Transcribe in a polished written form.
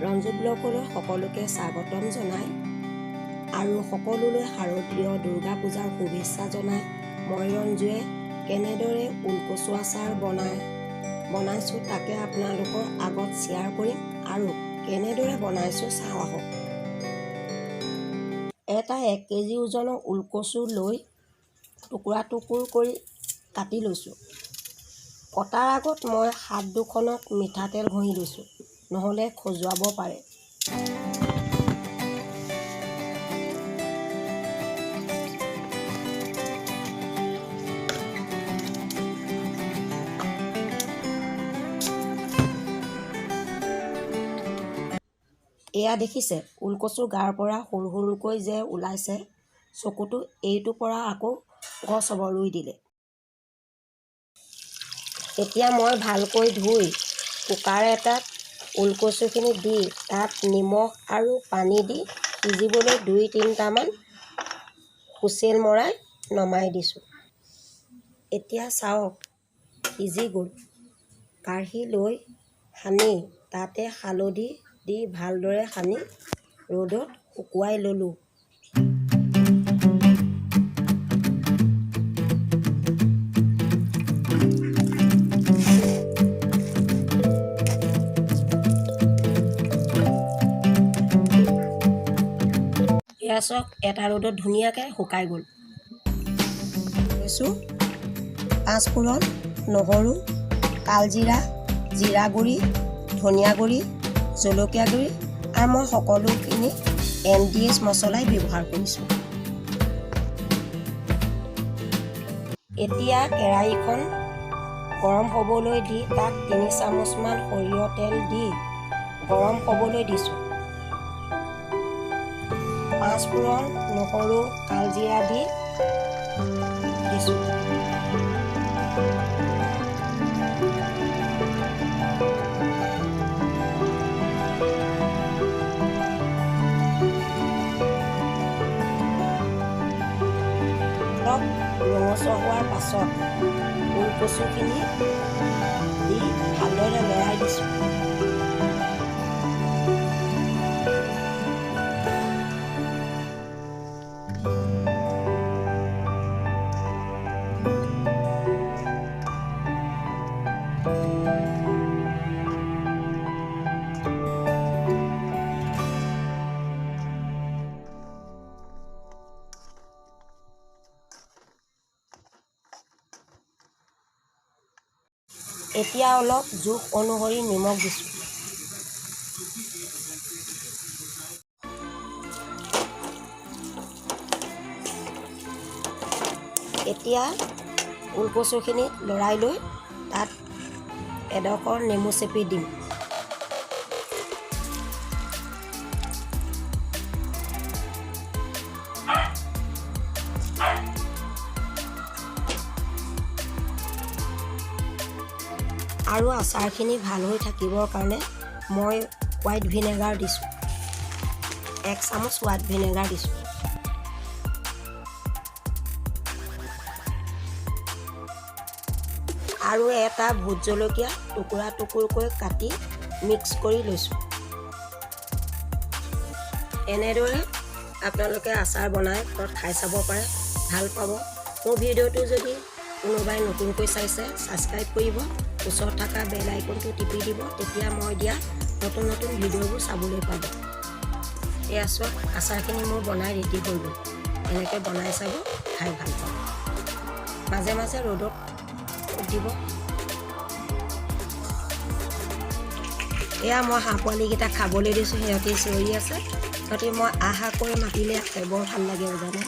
ৰঞ্জু ব্লগলৈ সকলোকে স্বাগতম জনাই আৰু সকলোলৈ শাৰদীয় দুৰ্গা পূজাৰ শুভেচ্ছা জনাই মই ৰঞ্জুৱে কেনেদৰে ওলকচু আচাৰ বনাইছোঁ তাকে আপোনালোকৰ আগত শ্বেয়াৰ কৰিম আৰু কেনেদৰে বনাইছোঁ চাওঁ আহক। এটা 1 কেজি ওজনৰ ওলকচু লৈ টুকুৰা টুকুৰ কৰি কাটি লৈছোঁ। কটাৰ আগত মই হাত দুখনত মিঠাতেল ঘঁহি লৈছোঁ, নহ'লে খজুৱাব পাৰে। এয়া দেখিছে ওলকচুৰ গাৰ পৰা সৰু সৰুকৈ যে ওলাইছে চকুটো, এইটোৰ পৰা আকৌ গছ হ'ব ৰুই দিলে। এতিয়া মই ভালকৈ ধুই কুকাৰ এটাত ওলকচুখিনি দি তাত নিমখ আৰু পানী দি সিজিবলৈ 2-3টামান হুইচেল মৰাই নমাই দিছোঁ। এতিয়া চাওক সিজি গ'ল। কাঢ়ি লৈ সানি তাতে হালধি দি ভালদৰে সানি ৰ'দত শুকুৱাই ল'লোঁ। এয়া চাওক এটা ৰ'দত ধুনীয়াকৈ শুকাই গ'ল। লৈছোঁ 5 ফোৰণ, নহৰু, কালজিৰা, জিৰা গুড়ি, ধনিয়া গুড়ি, জলকীয়া গুড়ি আৰু মই সকলোখিনি NDS মছলাই ব্যৱহাৰ কৰিছোঁ। এতিয়া কেৰাহীখন গৰম হ'বলৈ দি তাত 3 চামুচমান সৰিয়হ তেল দি গৰম হ'বলৈ দিছোঁ। 5 ফোৰণ, নহৰু, কালজিৰা দি দিছোঁ। ৰঙচুৱা হোৱাৰ পাছত ওলকচুখিনি দি ভালদৰে লৰাই দিছোঁ। এতিয়া অলপ জোখ অনুসৰি নিমখ দিছোঁ। এতিয়া ওলকচুখিনি লৰাই লৈ তাত এডোখৰ নেমু চেপি দিম। আৰু আচাৰখিনি ভাল হৈ থাকিবৰ কাৰণে মই হোৱাইট ভিনেগাৰ দিছোঁ। 1 চামুচ হোৱাইট ভিনেগাৰ দিছোঁ। আৰু এটা ভোট জলকীয়া টুকুৰা টুকুৰকৈ কাটি মিক্স কৰি লৈছোঁ। এনেদৰে আপোনালোকে আচাৰ বনাই ঘৰত খাই চাব পাৰে, ভাল পাব। মোৰ ভিডিঅ'টো যদি কোনোবাই নতুনকৈ চাইছে ছাবস্ক্ৰাইব কৰিব, ওচৰত থকা বেল আইকনটো টিপি দিব, তেতিয়া মই দিয়া নতুন নতুন ভিডিঅ'বোৰ চাবলৈ পাব। এয়া চাওক আচাৰখিনি মোৰ বনাই ৰেডি হৈ গ'ল। এনেকৈ বনাই চাব, খাই ভাল পাব। মাজে মাজে ৰ'দত দিব। এয়া মই হাঁহ পোৱালিকেইটাক খাবলৈ দিছোঁ, সিহঁতি চিঞৰি আছে। সিহঁতি মই আহা কৰি মাতিলে বৰ ভাল লাগে জানে।